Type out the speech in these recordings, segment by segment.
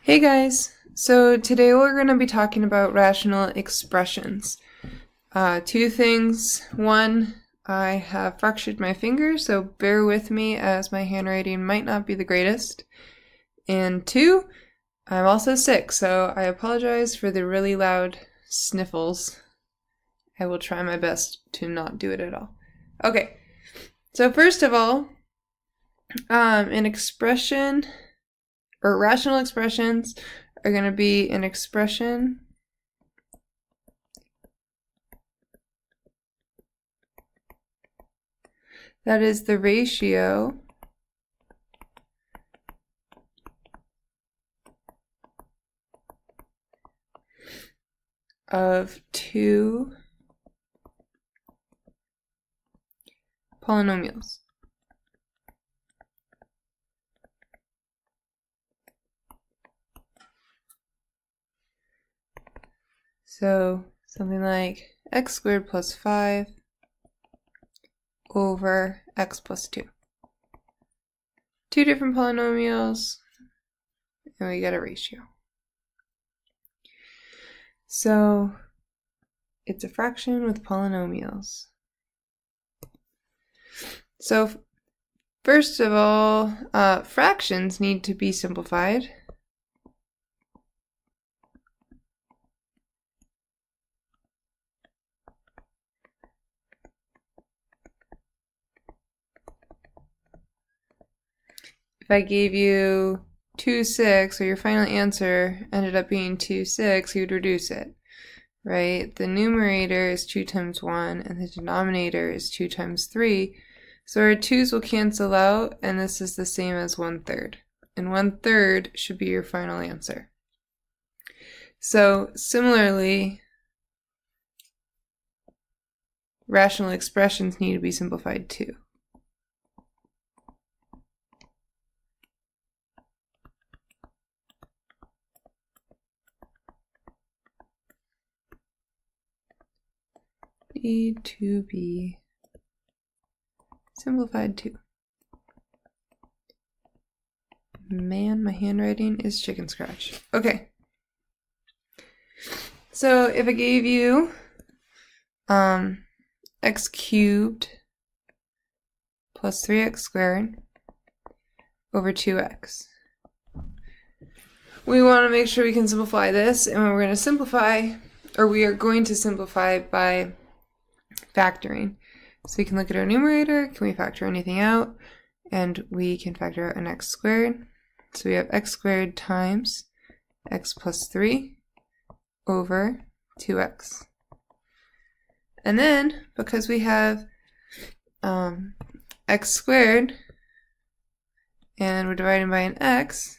Hey guys, so today we're going to be talking about rational expressions. Two things. One, I have fractured my finger, so bear with me as my handwriting might not be the greatest. And two, I'm also sick, so I apologize for the really loud sniffles. I will try my best to not do it at all. Okay, so first of all, an expression or rational expressions are going to be an expression that is the ratio of two polynomials. So something like x squared plus 5 over x plus 2. Two different polynomials, and we get a ratio. So it's a fraction with polynomials. So first of all, fractions need to be simplified. If I gave you 2, 6, or your final answer ended up being 2, 6, you'd reduce it, right? The numerator is 2 times 1, and the denominator is 2 times 3. So our 2's will cancel out, and this is the same as 1/3. And 1/3 should be your final answer. So similarly, rational expressions need to be simplified too. Need to be simplified too. Man, my handwriting is chicken scratch. Okay. So if I gave you x cubed plus 3x squared over 2x. We want to make sure we can simplify this, and we're going to simplify, or we are going to simplify by factoring. So we can look at our numerator, can we factor anything out? And we can factor out an x squared. So we have x squared times x plus 3 over 2x. And then, because we have x squared and we're dividing by an x,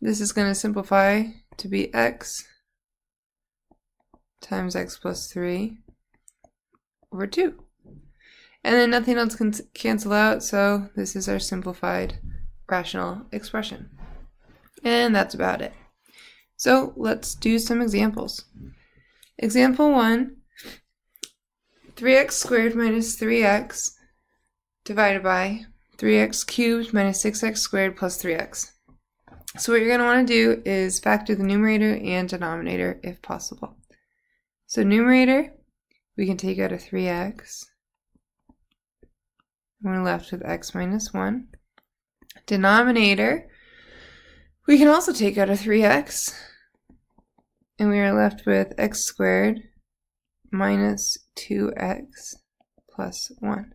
this is going to simplify to be x times x plus 3 over 2. And then nothing else can cancel out, so this is our simplified rational expression. And that's about it. So let's do some examples. Example 1, 3x squared minus 3x divided by 3x cubed minus 6x squared plus 3x. So what you're going to want to do is factor the numerator and denominator if possible. So numerator, we can take out a 3x. We're left with x minus 1. Denominator, we can also take out a 3x. And we are left with x squared minus 2x plus 1.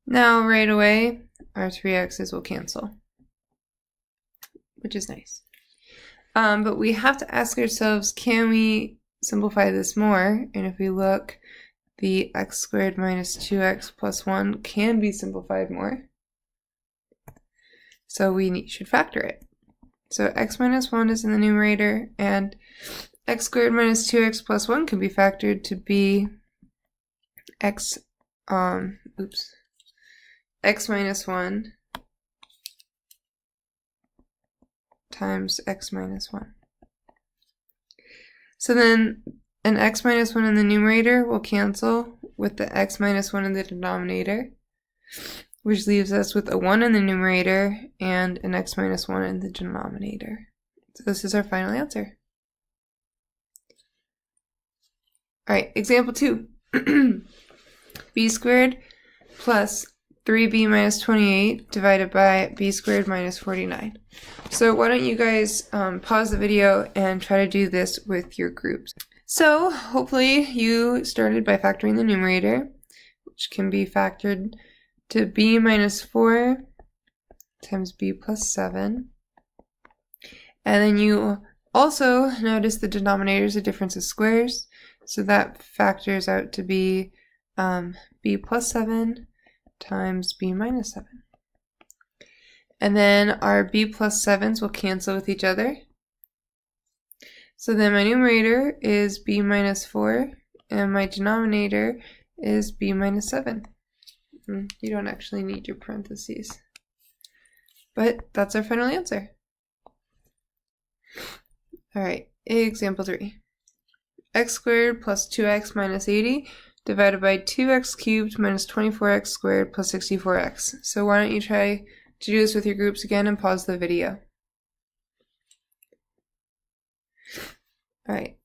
Now, right away, our 3x's will cancel, which is nice. But we have to ask ourselves, can we simplify this more? And if we look, the x squared minus 2x plus 1 can be simplified more. So we should factor it. So x minus 1 is in the numerator, and x squared minus 2x plus 1 can be factored to be x minus 1 times x minus 1. So then an x minus 1 in the numerator will cancel with the x minus 1 in the denominator. which leaves us with a 1 in the numerator and an x minus 1 in the denominator. So this is our final answer. Alright, example 2. b squared plus 3b minus 28 divided by b squared minus 49. So why don't you guys pause the video and try to do this with your groups. So hopefully you started by factoring the numerator, which can be factored to b minus 4 times b plus 7. And then you also notice the denominator is a difference of squares, so that factors out to be b plus 7 times b minus 7. And then our b plus 7s will cancel with each other. So then my numerator is b minus 4, and my denominator is b minus 7. You don't actually need your parentheses. But that's our final answer. Alright, example 3. X squared plus 2x minus 80 divided by 2x cubed minus 24x squared plus 64x. So why don't you try to do this with your groups again and pause the video. Alright,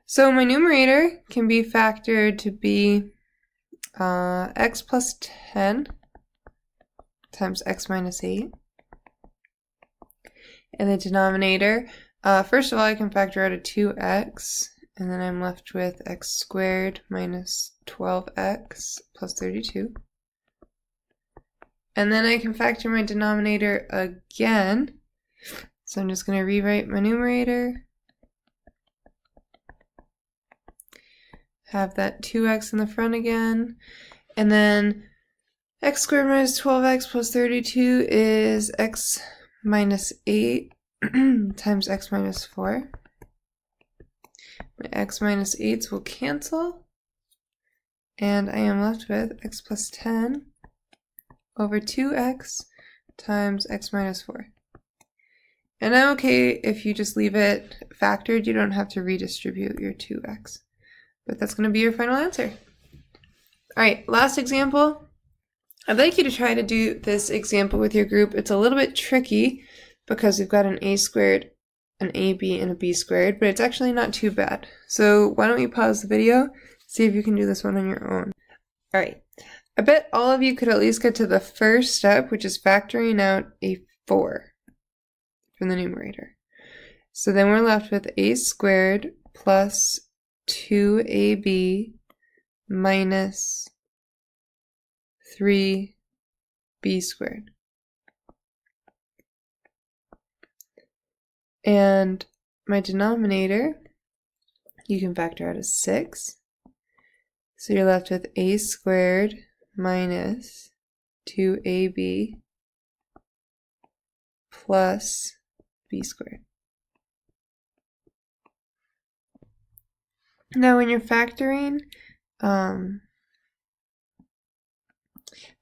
so my numerator can be factored to be x plus 10 times x minus 8. And the denominator, first of all, I can factor out a 2x, and then I'm left with x squared minus 12x plus 32. And then I can factor my denominator again. So I'm just going to rewrite my numerator. Have that 2x in the front again. And then x squared minus 12x plus 32 is x minus 8 times x minus 4. My x minus 8s will cancel. And I am left with x plus 10 over 2x times x minus 4. And I'm okay if you just leave it factored. You don't have to redistribute your 2x. But that's going to be your final answer. Alright, last example. I'd like you to try to do this example with your group. It's a little bit tricky because we've got an a squared, an ab, and a b squared, but it's actually not too bad. So why don't we pause the video, see if you can do this one on your own. Alright, I bet all of you could at least get to the first step, which is factoring out a 4 from the numerator. So then we're left with a squared plus 2ab minus 3b squared. And my denominator, you can factor out as 6. So you're left with a squared minus 2ab plus b squared. Now when you're factoring the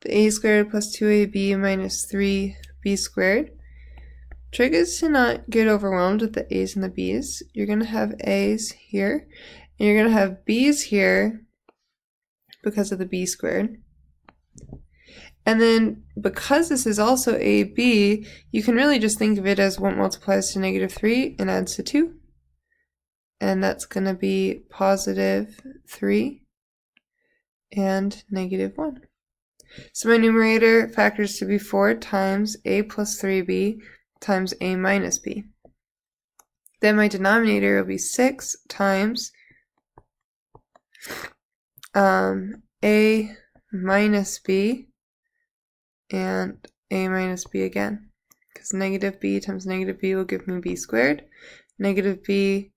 a squared plus 2ab minus 3b squared, trick is to not get overwhelmed with the a's and the b's. You're going to have a's here, and you're going to have b's here because of the b squared. And then because this is also ab, you can really just think of it as what multiplies to negative 3 and adds to 2. And that's going to be positive 3 and negative 1. So my numerator factors to be 4 times a plus 3b times a minus b. Then my denominator will be 6 times a minus b and a minus b again. Because negative b times negative b will give me b squared. Negative b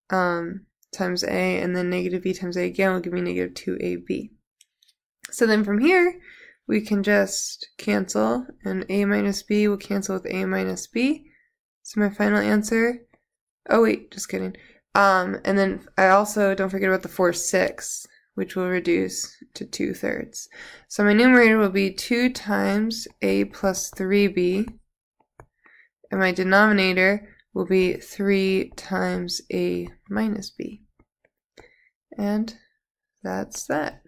times a, and then negative b times a again will give me negative 2ab. So then from here, we can just cancel, and a minus b will cancel with a minus b. So my final answer, oh wait, just kidding. And then I also, don't forget about the 4/6, which will reduce to 2/3. So my numerator will be 2 times a plus 3b, and my denominator will be 3 times a minus b. And that's that.